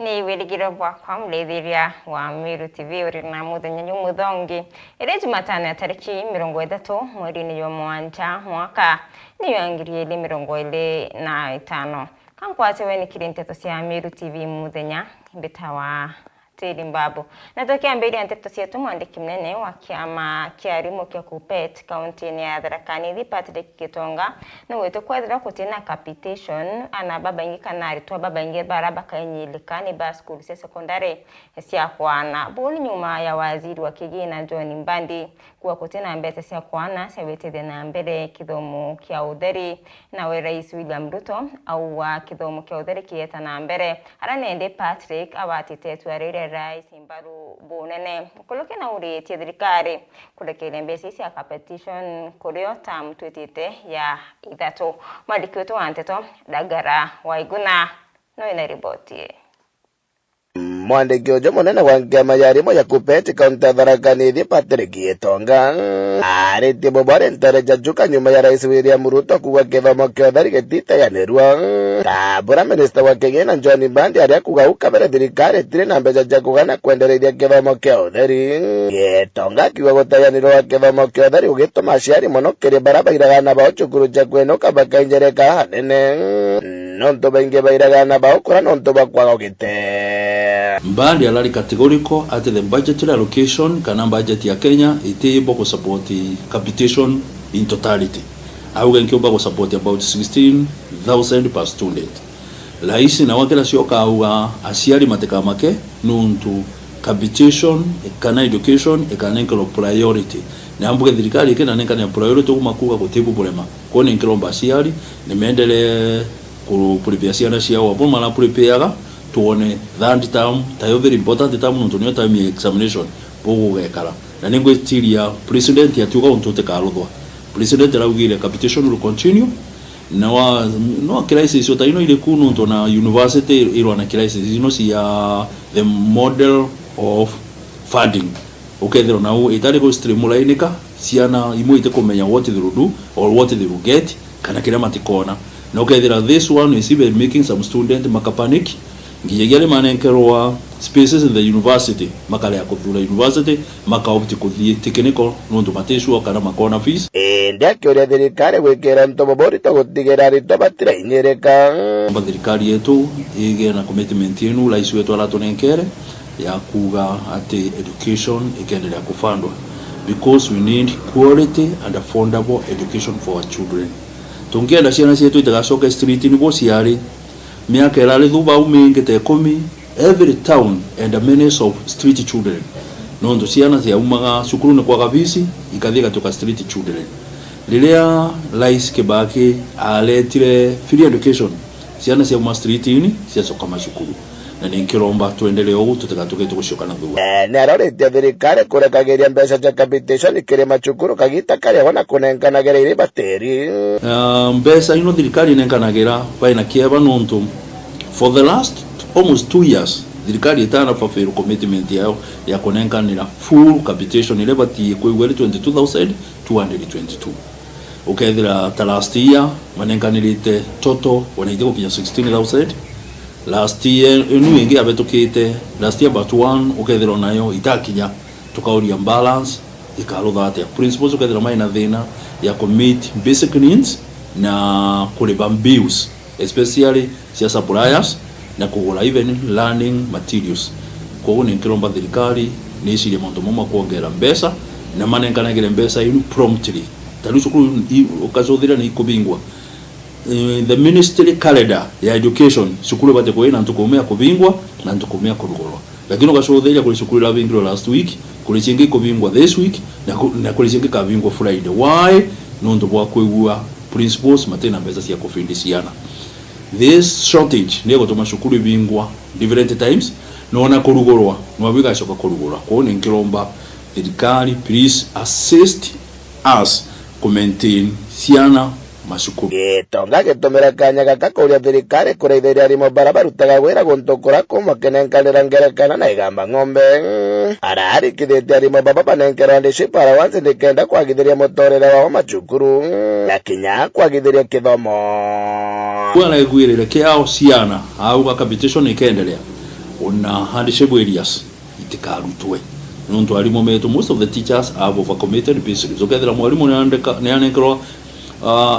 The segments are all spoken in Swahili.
ni wirigiro bwakwa murethiria wa Miru TV uri na muthenya nyumuthongi iri Jumatano ya tariki 30 mweri-ini wa mwanja mwaka ni 2025 kankwate weni kirinteto cia Miru TV muthenya mbitawa Tiri Mbabu na tukiambiria nteto cietu mwandiki mnene wa kiama kia arimu kia KUPPET kaunti-ini ya Tharaka Nithi Patrick Gitonga no wetu kwethira kutina capitation ana babaingi kana aritwa babaingi baraba kainyilika ni ba school cia secondary cia kwana buni nyuma ya waziri wa kigina John Mbandi kuwa kutina mbete cia kwana ciawetithia na mbere kithomo kia utheri na we Rais William Ruto au wa kithomo kia utheri kieta na mbere aranende Patrick awatitetu arire Rais Mbaru bunene kuluke na uri thirikari kulekele mbesi cia competition kurio tam twitite ya ithatu mwandiki wetu wa nteto Dagara Waiguna no ina ripoti. Mwandiki ujo munene wa kiama ya arimu ya KUPPET kaunti ya Tharaka Nithi Patrick Gitonga arĩtie mũbore ntereja njuka nyuma ya Rais William Ruto kuga gĩthomo kĩa ũtheri gĩtiteganĩrwo tambũra minista wa kigina John Mbandi arĩa kuga ukabere thirikari ĩtirĩ na mbeca cia kũgana kwendereithia gĩthomo kĩa ũtheri. Gitonga akiuga gũteganĩrwo wa gĩthomo kĩa ũtheri gũgĩtũma aciari mũnukĩrie bara bairagana bao cukuru cia kwĩnũka bakainjereka hanene nonto baingi bairagana bao kũra nonto bakwaga gĩte. Mbandi alari categorical at the budgetary allocation kana budget ya Kenya ite able to support capitation in totality. Auga nkiomba ku support about 16,000 per student. Laisi na wakela sioka auga asiari mateka make nuntu capitation kana education kana nkelo priority. Na ambuke thirikari ikena nenka ni priority kumakuga kutebu bulema. Kone nkelo asiari nimeendele ku prepare na cia wapo mala prepare tuone that term tayo very important term nuntu niyo time ya examination bogo gekala na ningo tiria president ya tuka untote karuthwa president raugire capitation will continue no crisis yo taino ile kunu nto na university ilo na crisis ino si ya the model of funding ukethero na itali go streamlineika siana imo ite komenya what they will do or what they will get kana kila matikona na ukethera this one is even making some student makapanic ngiyegele manenkerwa spaces in the university makale ya kuthura university makaopti kuthie technical nondu mateshu kana makona fees ndake uri thirikari gwikira ntobobori to gutigera rito batira inyereka thirikari yetu ige na commitment yenu Rais wetu alatonenkere ya kuga ati education ikendelea kufundwa because we need quality and affordable education for our children. Tungienda ciana cietu itagacoka street ni bociari miaka irali thuba umingi te 10 every town and a menace of street children nondo ciana cia umaga cukuru ni kwa kabisi ikathiga tuka street children lilia Rais Kibaki aletire free education ciana cia uma street ini cia soka mashukuru na ninkiromba tuendelee ugu tutakatuke tukushokana thuba na arorete thirikari kurekageria mbeca cia capitation ikire machukuru kagita kare wana kunenkanagira iri bateri mbeca ino thirikari nenkanagira baina kieba nonto for the last almost 2 years thirikari itana fulfill commitment yao ya kunenkanira full capitation ile bati kwegwele 22,222 ukethira ta last year manenkanirite total wanaite kupinya 16,000 last year enu ingi abetukite last year but one ukethira nayo itakinya tukauria balance ikarutha atia principles ukethira maina thina ya commit basic needs na kulipa bills especially cia suppliers na kugura even learning materials kwa ni nkilomba thirikari ni icirie maundu mama kuongera mbeca na manenkanagire mbeca inu promptly taru cukuru ukacuthira ni kubingwa the ministry calendar ya education cukuru bate kuina ntukumia kubingwa na ntukumia kurugorwa lakini ukacuthira kuli cukuru la bingwa last week kuli cingi kubingwa this week na kuli cingi kabingwa Friday why nondu bwa kwigua principles matena mbeca cia kufindiciana. This shortage ni gutuma cukuru bingwa different times nona kurugorwa no bigacoka kurugorwa ko ni nkiromba thirikari please assist us to maintain ciana mashukuru. Gitonga gitumira kanya gaka kuria thirikari kureithiria arimo barabara utaga wira guntokora ko makenenkanira ngerekana na igamba ng'ombe arari kithete arimo baba banenkera ndishi para wanze ndikenda kwagithiria mutorere wa machukuru na kinya kwagithiria kithomo kwa na gwirire kiao ciana au capitation ikendelea ona handshake areas itikarutwe nontu arimu metu most of the teachers have overcommitted basically so kethira mwarimu ne anekro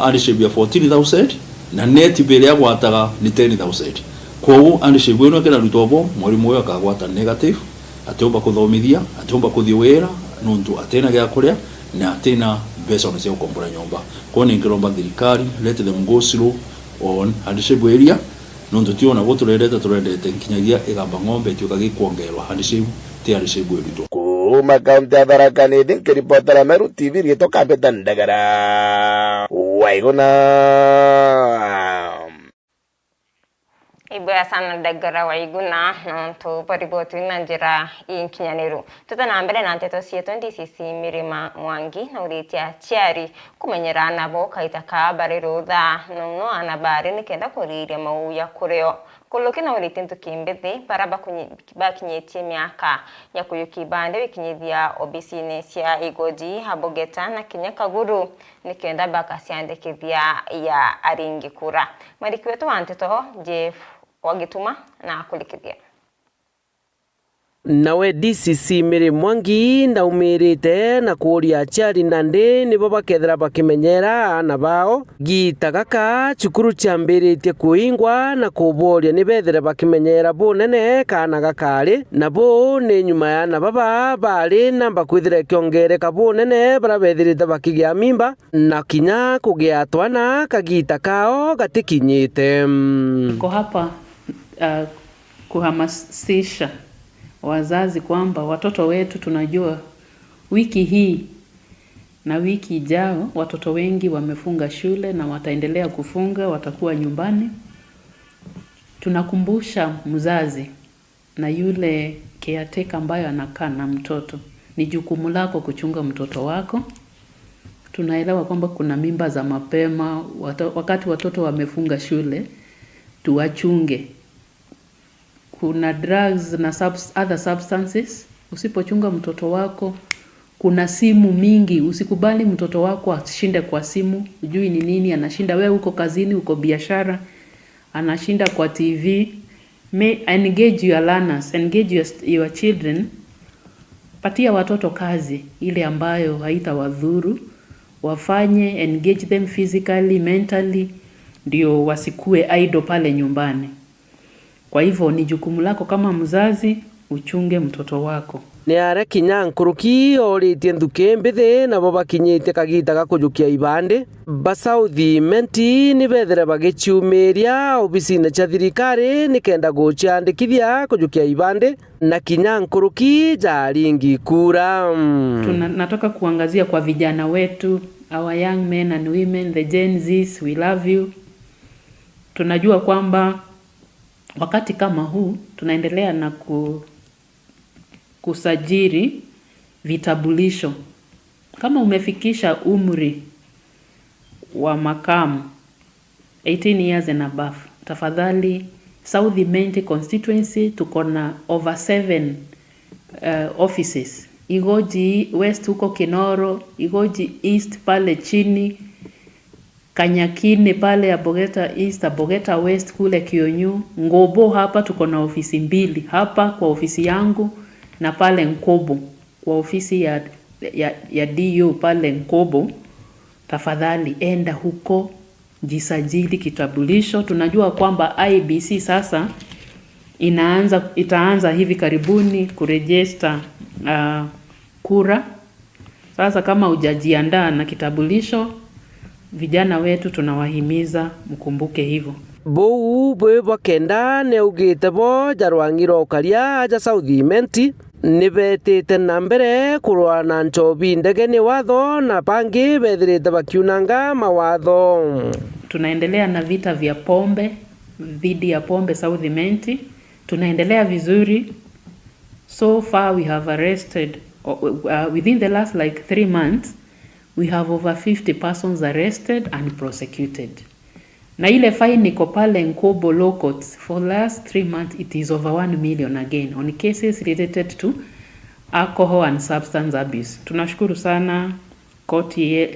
handshake ya 14,000 na net bill ya gwataga ni 10,000 kwa handshake weno kena rutobo mwarimu we akagwata negative atomba kuthomithia atomba kuthii wira nontu atena gya kuria na atena pesa ona cia kukombora nyumba kwa ni ngiromba thirikari let them go slow on handshake area nontu tiona turendete nkinyagia igamba ng'ombe tuka gikuongerwa handshake ti handshake area kuma kaunti ya Tharaka Nithi nkiripotera Meru TV rieto Kapeta Ndagara waiguna Ibaya sana Ndagara waiguna nontu pariboti na njira inkinyaniru tutana mbere na nteto cietu DCC Mirima Mwangi na uritia chiari kumenyera nabo kaitaka bari rutha no anabari nikenda kuriria mauya kureo kuluki na uritintu kimbithi para bakinyetie miaka ya kuyuki bande wikinyithia obisine cia igoji habogeta na Kinyakaguru nikenda bakasiandikithia ya aringi kura mariki wetu wa nteto Jeff Wagituma na kulikithia nawe DCC Mirima Mwangi ndaumirite na kuria chiari nandi nibo bakethera bakimenyera ana bao gita gaka cukuru ciambiritie kuingwa na kuboria nibethere bakimenyera bunene kana gakari nabo ni nyuma ya na baba bari namba kwithira kiongereka bunene bara bethirite bakigia mimba na kinya kugia twana kagita kao gatikinyite ko hapa kuhamasisha wazazi kwamba watoto wetu tunajua wiki hii na wiki ijao watoto wengi wamefunga shule na wataendelea kufunga, watakuwa nyumbani. Tunakumbusha mzazi na yule caretaker ambaye anakaa na mtoto, ni jukumu lako kuchunga mtoto wako. Tunaelewa kwamba kuna mimba za mapema, wakati watoto wamefunga shule, tuwachunge. Kuna drugs na other substances, usipochunga mtoto wako. Kuna simu mingi, usikubali mtoto wako ashinde kwa simu, ujui ni nini anashinda. Wewe uko kazini, uko biashara, anashinda kwa TV. Engage your learners, engage your children. Patia watoto kazi ile ambayo haitawadhuru, wafanye, engage them physically, mentally, ndio wasikue idle pale nyumbani. Kwa hivyo ni jukumu lako kama mzazi uchunge mtoto wako. Ni are Kinyankuruki oritie nthuki mbithi nabo bakinyite kagita gakujukia ibande basauthi menti ni bethere bagichiumiria obisine cha thirikari nikenda guciandikithia kujukia ibande na Kinyankuruki jaringi kura. Tunatoka kuangazia kwa vijana wetu, our young men and women, the Gen Zs, we love you. Tunajua kwamba wakati kama huu tunaendelea na kusajili vitambulisho. Kama umefikisha umri wa makamu 18 years and above, tafadhali South Menti constituency tuko na over 7 offices. Igoji West huko Kinoro, Igoji East pale chini, Kanyakine pale Abogeta East, Abogeta West kule Kionyu, Ngobo hapa tuko na ofisi mbili, hapa kwa ofisi yangu na pale Nkobo kwa ofisi ya DU pale Nkobo. Tafadhali enda huko, jisajili kitambulisho. Tunajua kwamba IBC sasa itaanza hivi karibuni kurejesta kura. Sasa kama hujajiandaa na kitambulisho, vijana wetu tunawahimiza mkumbuke hivyo. Bou bwe kenda ne ugite bo jarwangiro ukaria aja South Menti nibetete na mbere kurwana nchobi ndege ni watho na pangi bethirite bakiunanga mawatho. Tunaendelea na vita vya pombe, dhidi ya pombe South Menti. Tunaendelea vizuri. So far we have arrested within the last like 3 months we have over 50 persons arrested and prosecuted. Na ile fine iko pale Nkobo Law Courts for last 3 months it is over 1 million again on cases related to alcohol and substance abuse. Tunashukuru sana koti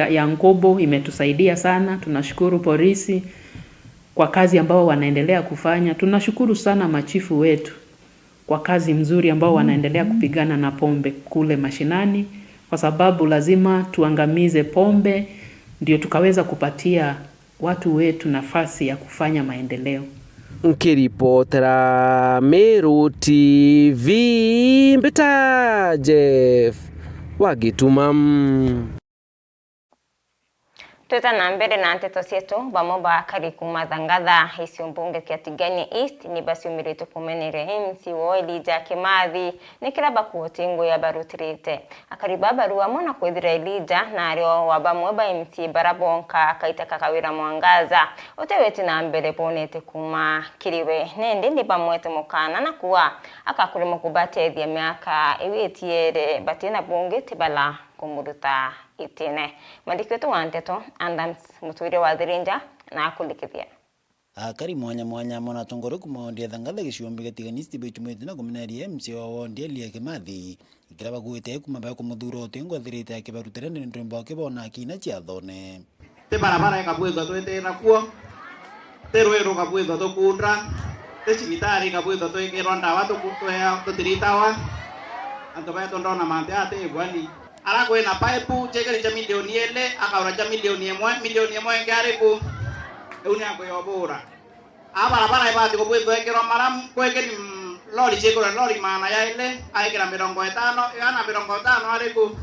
ya Nkobo imetusaidia sana. Tunashukuru polisi, kwa kazi ambao wanaendelea kufanya. Tunashukuru sana machifu wetu kwa kazi mzuri ambao wanaendelea kupigana na pombe kule mashinani, kwa sababu lazima tuangamize pombe ndio tukaweza kupatia watu wetu nafasi ya kufanya maendeleo. Nkiripotera Meru TV Mbita Jeff Wagitumam. Tuta na mbele na nteto sietu bamoba kari kumathangatha hisi mbunge kia Tigania East ni basi umirito kumenere MC Woeli Jake Mathi ni kiraba kuotingo ya barutirite akariba barua mona kwethira Elija na ario wabamweba MC Barabonka kaita kakawira Mwangaza oteweti na mbele ponete kuma kiriwe nende ndi bamwete mukana na kuwa akakurimo kubatethia miaka iwetiere batina bunge tibala kumuruta itine mandikwetu wanteto Andams Mutwire wa Thirinja na akulikithia akari mwanya mona tongoro kumondia thangatha giciombe gatiganisti bitumete na kumenaria MC wa wondi Elia Kimathi ikiraba kuite kumaba kumuthuro tengo thirite akibarutira ndembo akibona kina cia thone te barabara ikabwithwa twete na kuo te rwero kabwithwa tukundra te cibitari kabwithwa twikirwa ndawa tukutwea tutiritawa anto baito ndona mante ate bwani ara kwena pipe chekeri cha milioni ele akaura cha milioni 1 ngariku euni ako yobura barabara ibati kubwithwa ikirwa maram kwekeri lori chekora lori maana ya ile aikira 50 yana 50 ariku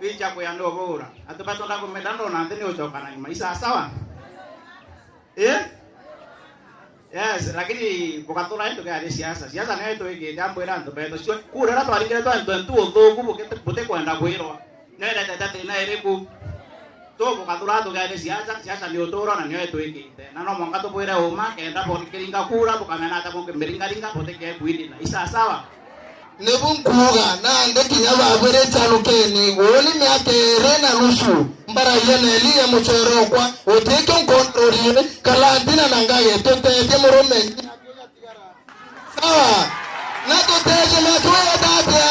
bicha kwa ndo bora atapato ndako medando na ndeni uchoka na maisha sawa yes lakini bukatura ndo kwa siasa na ito ige jambo ila ndo beto sio kura la twali kile ndo ndo kubo bote kwenda kwiro nenda tata na eriku to bukatura ndo kwa siasa ni otoro na nyo ito ige na no mwanga to bwera uma kenda por kiringa kura bukamena ata ko meringa bote ke kwidi na isa sawa nebunkuga na ndekinya babere talukeni woni myakere na nusu mbara yeneli ya muchorokwa oteke nkontrolire kalandina nangaye totete murume sawa na totete matwera dabya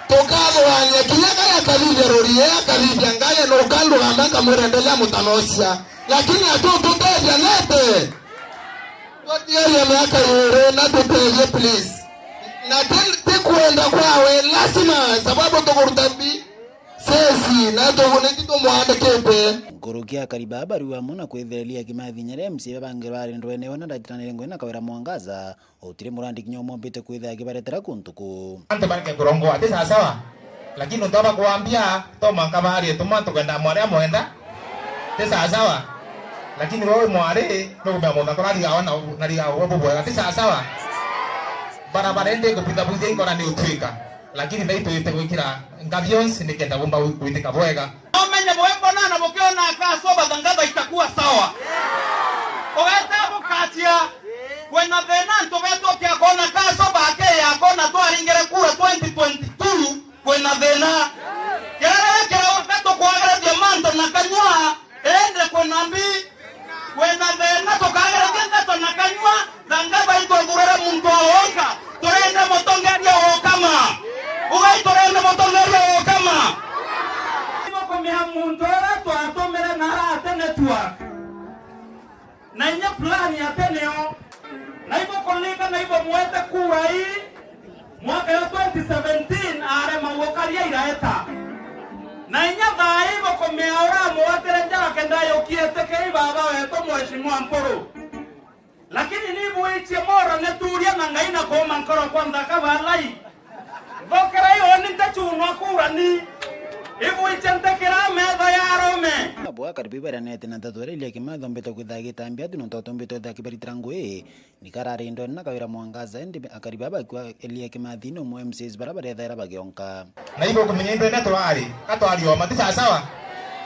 tokalo wanya kiyaga ya kalivya rorie kalivya ngaye no kando amanga murendelea mutanosia lakini atototete nete watiele myaka yere na totete please na kwenda kwawe lazima sababu tokurutabi sesi na tokunetito mwande kepe Ngorokia kariba barua mona kwetherelia Kimathi nyere MC babangero ari ndwene ona ndakitanire ngwena kawira Mwangaza otire murandi kinyomo mbite kwethea kibaretera kuntuku ante barke ngorongo ate sawa lakini ndaba kuambia toma kabari toma tukenda mware mwenda te sawa lakini wewe mware no kumemona korali gaona na liga wapo bora te sawa barabara ende kupita buze ingora ni utwika lakini ndaito yete gwikira ngavions nikenda bomba kuitika bwega omenye bwembo na bokiona ka soba thangatha itakuwa sawa ogeta bukatia kwena thena ntogeto kia kona ka soba ake ya kona to aringere kura 2022 kwena thena kera wakati kuagera diamante na kanywa ende kwena mbi kwena thena to kagera diamante na kanywa thangaba ito durere muntu aonka torende motongeria okama ugai torende motongeria okama ibo komea muntu ara to atomera na atene network na nya plan ya teneo na ibo kolika na ibo mwete kura hii mwaka ya 2017 are mawokaria iraeta na nya ibo komea ora mwatere njara kendayo kiete kei baba weto mheshimiwa Mporo lakini ni buitie mora neturia na ngaina ko mankoro kwanza kabalai vokera yo ni tachunwa kura ni ibuitie ntekera medha ya rome abo akaribibara nete na tatore Elia Kimathi mbete kwithagita ambia tuno totombete thaki baritrango nikarare ndo na kawira Mwangaza ndi akaribaba kwa Elia Kimathi no mo MCs barabara thaira bagionka na ibo kumenyendo na twari katwari o mati sawa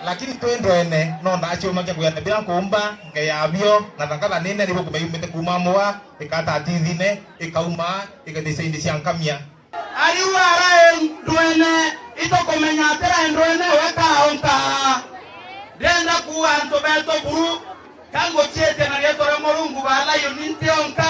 lakini twendo ene no ndacho make kuyana bila kuumba ngeyabio na tangala nene nibo kumeyumete kumamwa ikata tithine ikauma ikadiseindi siankamia ariwa ara ndwene ito komenya tera ndwene weka onka denda kuanto beto buru kango chiete na yeto morungu bala yoninte onka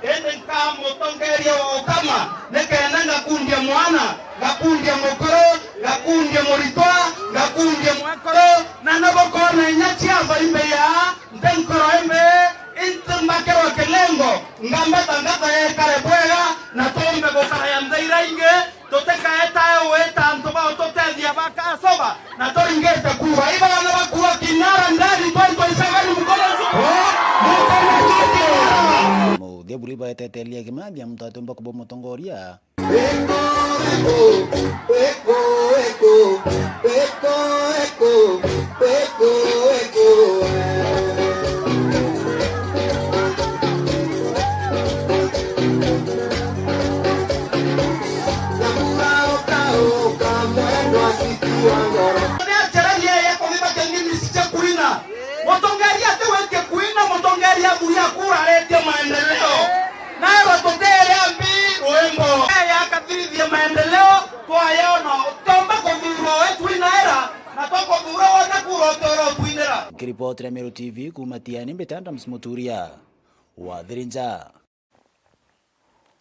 ende nkamo tongeria okama nekena ngakundia mwana ngakundia mokoro ngakundia moritoa ngakundia mwekoro na nabokona nyachi ava imbe ya ntenkoro embe inti makero kelengo ngamba tangata kare bwega na tombe gokara ya mzaira inge toteka etayo weta antoba ototedia baka soba na to ingete kuwa iba na bakuwa kinara ndani 2027 mkono Muthia buri baetetelia Kimathi mutatu mba kubo mutongoria Kiripoti ya Meru TV kumatiani Mbetanda Msimuturia Wadhirinja.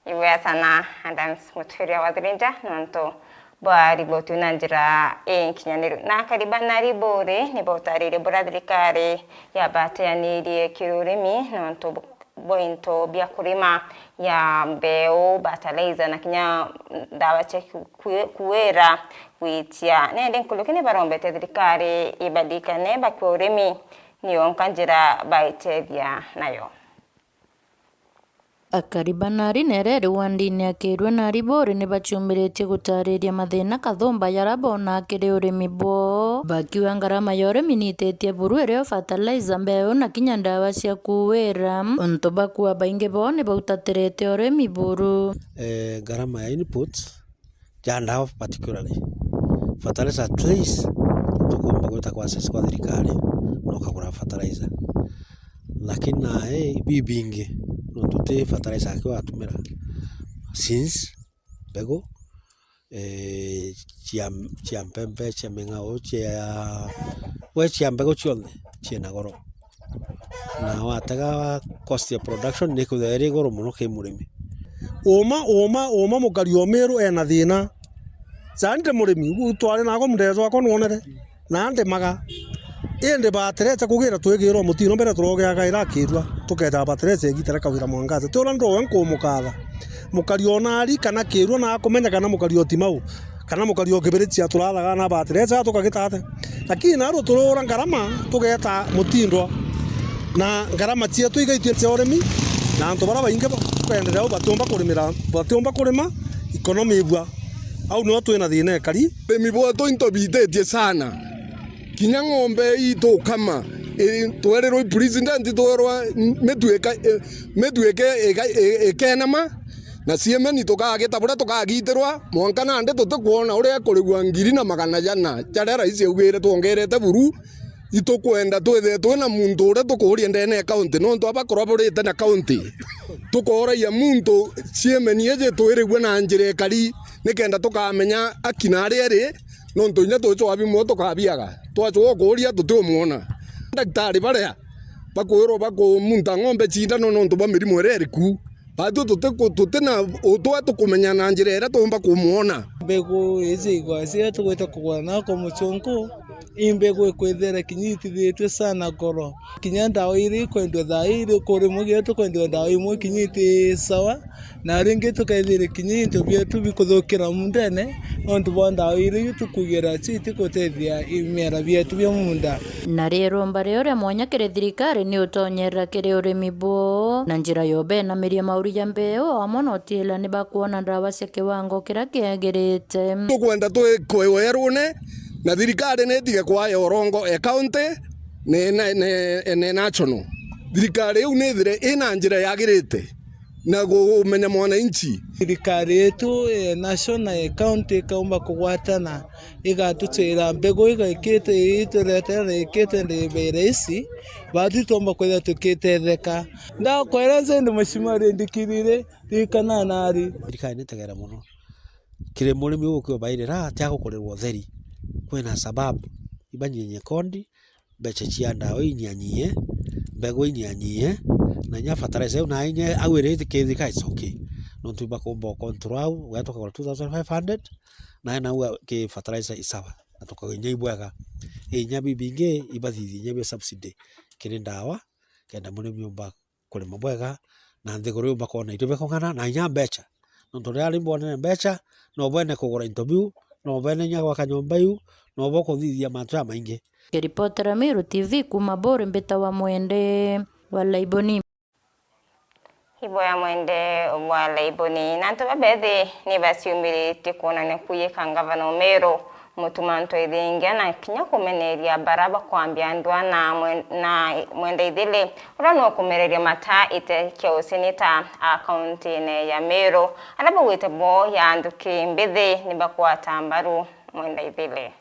Iwe sana Adams Muturia Wadhirinja nonto ba riboti nanjira kinyaniro na karibana ribore ni botarire boradrikare ya bateaniri kiruremi nonto bointo bya kurima ya mbeo batalaiza na kinya dawa che kuera witia nende nkulukini barombe tedrikare ibadika ne bakuremi ni onkanjira baitebya nayo Akaribanari nerere wandini akirwe na ribore ni bachumbirete gutariria mathina kathomba yarabona akiri urimi bwo bakiwa ngarama ya urimi nitetie buru ere fertilizer mbeo na kinya ndawa cia kuwira onto bakuwa baingi bo ni bautatirete urimi buru ngarama ya input ya ndawa particularly fertilizer at least tukumba gwita kwa sisi kwa thirikari no kagura fertilizer lakini na bibingi no tute fertilizer akiwa atumira since bego chia mpembe chia mengao chia mbego chionde chia nagoro na wataga cost of production ni kutheri goro muno ke murimi oma mukari omeru ena thina sande murimi gutware nago mndezo akon wonere na ande maga ende baterete kugira twigirwo mutino mbere turogea ira kirwa tuketa baterete igitera kawira mwangaza tura ndo wenko mukatha mukari onari kana kirwa na kumenya kana mukari otimau kana mukari okibiritia turathaga na baterete tukagitate lakini naro turora ngarama tugeta mutindo na ngarama cia tuigaitie cia urimi na antu bara bainge tukenderea batomba kurima economy bwa au no twina thina kari mibwa to intobitetie sana kinya ng'ombe itu kama twererwo president twerwa metueke ekenama na siemeni tukageta bura tukagitirwa mwanka nande tutikuona uria kurigwa ngiri na magana jana jara raisi ugire tuongerete buru itukwenda twethe twina muntu uria tukuria ndene account no ntwa bakorwa burite na account tukora ya muntu siemeni eje twirigwe na njire kari nikenda tukamenya akinari eri no ntonya tucho abi moto kabiaga twacho kuria tutumuona daktari baria bakwiro bako munta ng'ombe chinda no nto ba mirimo ereriku batu tutena utwa tukumenya na njira era tumba kumuona mbegu izi igwasi tugwita kugwana ko muchonko imbegu kwethera kinyitithitwe sana goro kinya ndawa iri kwendwa thairi kuri mugie tukwendwa ndawa imwe kinyiti sawa na ringi tukaithire kinyito bietu bikuthukira mundene onto bonda iri tukugira chiti kutethia imera bietu bya munda na rero mbare ore mwanya kire thirikari ni utonyera kire urimi bwo na njira yobe na miria mauri ya mbeo amonotila ni bakuona ndawa cia kiwango kira kiagirite tukwenda twikwerune na thirikari ne tige kwa yorongo county ne national thirikari eu ne thire ina njira yagirite na kumenya mwananchi thirikari yetu national county kaumba kugwatana igatutwira mbegu igaikite ituretera ikite ndiberesi batu tomba kwetha tukitetheka nda kwereza ndi mashimari ndikirire rikana nari thirikari nitegera muno kire murimi ukyo bairira atya gukorerwo theri kwena sababu ibanyenye kondi beche cia ndawa inyanyie mbegu inyanyie na nya fertilizer na inye awirite kithika is okay no tuba kombo control we toka 2500 na uwa ke fertilizer isawa na toka nyeibwaga inya bibinge ibathithi nya be subsidy kire ndawa kenda murimi umba kurima bwega na nthiguru yu bakona itu bekongana na inya mbeca nontu ria ari mbonene mbeca no bwene kugura interview no bwene nya gwaka nyumba yu no bokuthithia mantu maingi. Kiripotera Meru TV kuma Bore Mbita wa Mwende wa Laiboni. Hibo ya Mwende wa Laiboni nantu babethi ni basiumirite kuonania kuyika ngavana Meru mutumanto idingia na kinya kumeneria baraba kwambia ndwa na Mwende idile urano kumereria mata ite kyo seneta akaunti ne ya Meru alaba wite bo ya anduki mbithe ni bakwata mbaru Mwende idile.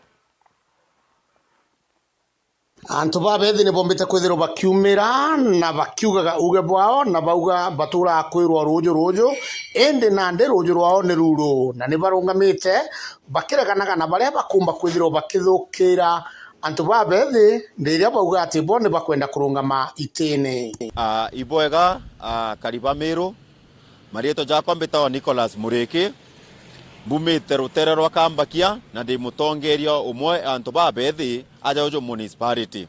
Antu babethi ni bombite kwithirwo bakiumira na bakiugaga uge bwao na bauga batura kwirwo rujo ende nande rujo rwao ni ruro na ni barungamite bakireganaga na baria bakumba kwithirwo bakithukira antu babethi ndiria bauga ati bo ni bakwenda kurungama itene. Ibwega kariba Meru marieto jakwa mbitawa Nicholas Muriki mbumite rutere rwa Kambakia na ndi mutongerio umwe antu babethi aja ujo municipality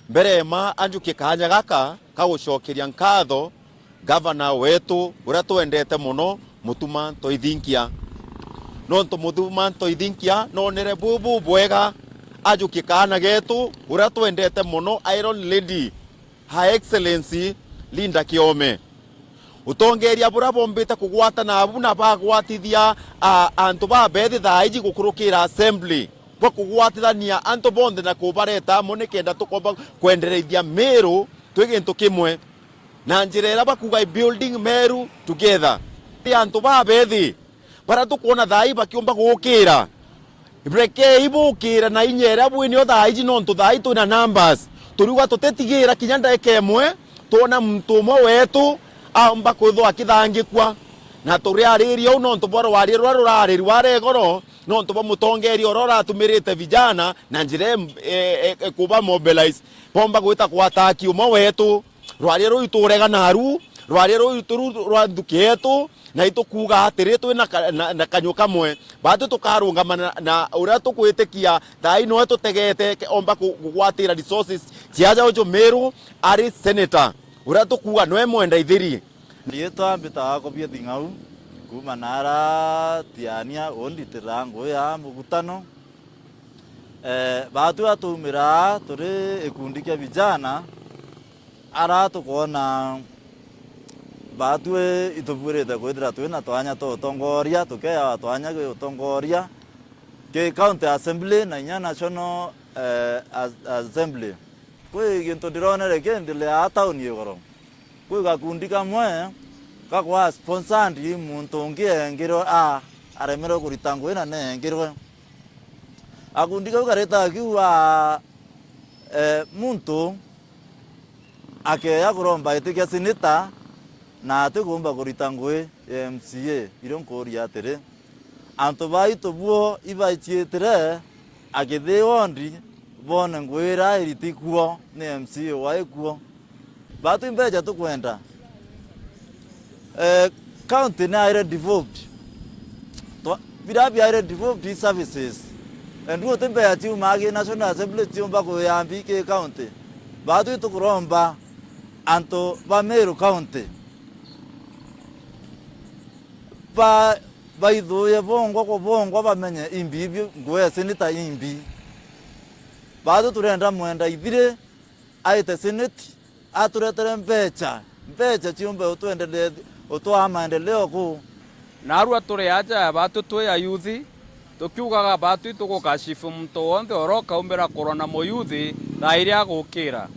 mbere ma anjuke kanya gaka kagucokeria nkatho governor wetu uria twendete muno mutuma toithinkia nontu mutuma toithinkia nonere bubu bwega ajuke kana getu uria twendete muno Iron Lady Her Excellency Linda Kiome utongeria bura bombite kugwata na abuna bagwatithia antu babethi thaiji gukurukira assembly kwa kugwatithania antu bonde na kubareta mone kenda tukomba kwendereithia Meru twigintu kimwe na njirera bakuga building Meru together antu babethi bara tukuona thai bakiumba gukira breke ibukira na inyera bwini o thaiji nontu thai tuna numbers turiuga tutetigira kinya ndeke imwe tuona mtu umwe wetu amba kwithwa akithangikwa na turi aririo nontu boro wari rurari waregoro nontu bo mutongerio rora tumirite vijana na njire kuba mobilize bomba gwita kwataki umwe wetu rwari ruiturega naru rwari ruituru rwandukietu na itukuga atiri twi na kanyuka mwe batu tukarungama na uria tukwitikia thai no tutegete omba kugwatira resources ciaja ujo Meru ari senator uria tukuga no Mwende ithiri Lieta mbita kopia thingau kuma nara tiania onditira ngo ya mugutano batu atumira turi ikundi kia vijana ara tukona batu itubwirite kwithira twina twanya tutongoria tukeya twanya gutongoria ke county assembly na inya national assembly kwi gintu ndironere kendile atauni igoro kwi gakundi kamwe kakwa sponsor ndi muntu ngiro aremero kuritango ina ne ngiro akundi kagareta kiwa muntu akeya kuromba itikia sinita na tukumba kuritango MCA ironkoria atere antu baito buo ibaichietire agithi wondi bone ngwira iritikuo ne MCA waikuo batu mbeja tukwenda county na ire devolved birabi ire devolved services nduo tembeya tiu magi national assembly tiu mbako yambike county batu tukuromba anto ba Meru county ba idhuye bongo bamenye imbi ibyo ngwe seneta imbi batu turenda Mwenda ithire aite seneti aturetere mbecha chiumbe utuendelee utwa maendeleo ku narua turi aja batu twe yuthi tukiugaga batu tukukashifu mtu wonde oroka umbira korona mo yuthi thairia gukira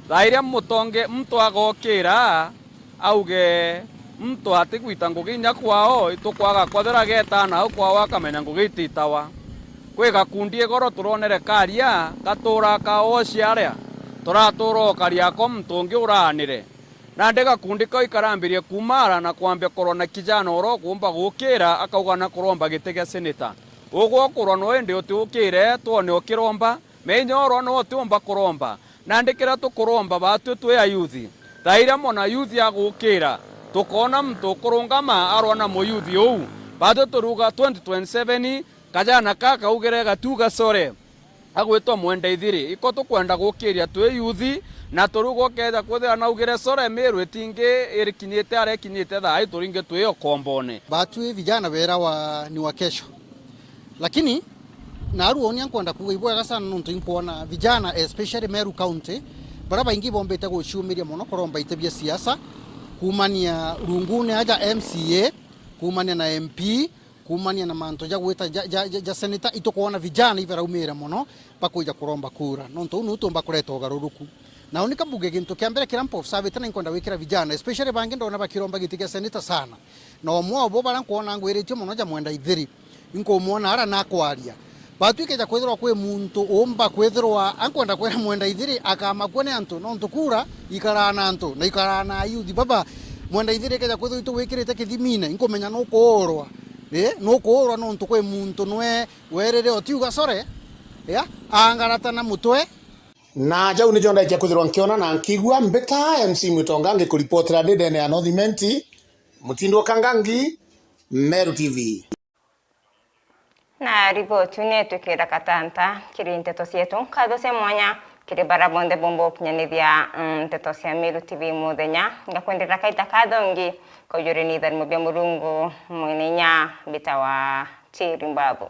thairia mutonge mtu agokira auge mtu ati gwita nguginya kwao itukwaga kwathera getana au kwao akamenya ngugititawa kwi gakundi goro turonere karia gatura kao ciaria turaturo karia ko mtungi uranire na ndega kundi ko ikarambirie kumara na kwambia korona kijana oro kumba gukira akauga na kuromba gitege seneta ugo korona wende utukire tuone ukiromba menyoro no tumba kuromba na ndikira tukuromba batu twe ayuthi thaira mona yuthi agukira tukona mtu kurungama arona moyuthi ou batu turuga 2027 kajana kaka ugere gatuga sore agwetwa Mwende ithiri iko tukwenda gukiria twe yuthi na turugo keza kwethira naugire sore Meru etinge irikinyite arekinyite thai turinge tuyo kombone batu vijana wera ni wa kesho, lakini naru oni ankwenda kuibwa sana nuntu impona vijana especially Meru County baraba ingi bombete gucumiria muno koromba itebia siasa kumania rungune aja MCA kumania na MP kumania na manto ja gweta ja senator itokuona vijana ivera umira muno pakuja kuromba kura nonto unuto mbakureto garuruku na unika mbuge gintu kiambere kirampo savita na inkonda wikira vijana especially bangi ndona bakiromba gitiga senator sana na omwo bo barankuona ngwiritio muno ja mwenda ithiri inko muona ara na kwaria batu ikeja kwethirwa kwe muntu omba kwethirwa ankwenda kwera mwenda ithiri akama kwene antu nonto kura ikarana antu na ikarana ayuthi baba mwenda ithiri ikeja kwethirwa itu wikirite kithimine inkomenya no kuorwa no kuorwa nonto kwe muntu nwe werere otiuga sore ya angarata na mutwe na jau ni jonda kia kuthirwa nkiona na nkigua mbeta MC Mutonga ngikuripotera ndene ya Northimenti Mutindo Kangangi, Meru TV. Na ripoti netukira katanta kiri nteto cietu kadose mwanya kiri barabonde bombo kinyanithia nteto cia Meru TV muthenya ngakwendera kaita kathongi kojuri ni tharimo bia murungu mwinenya bitawa Chirimbabu.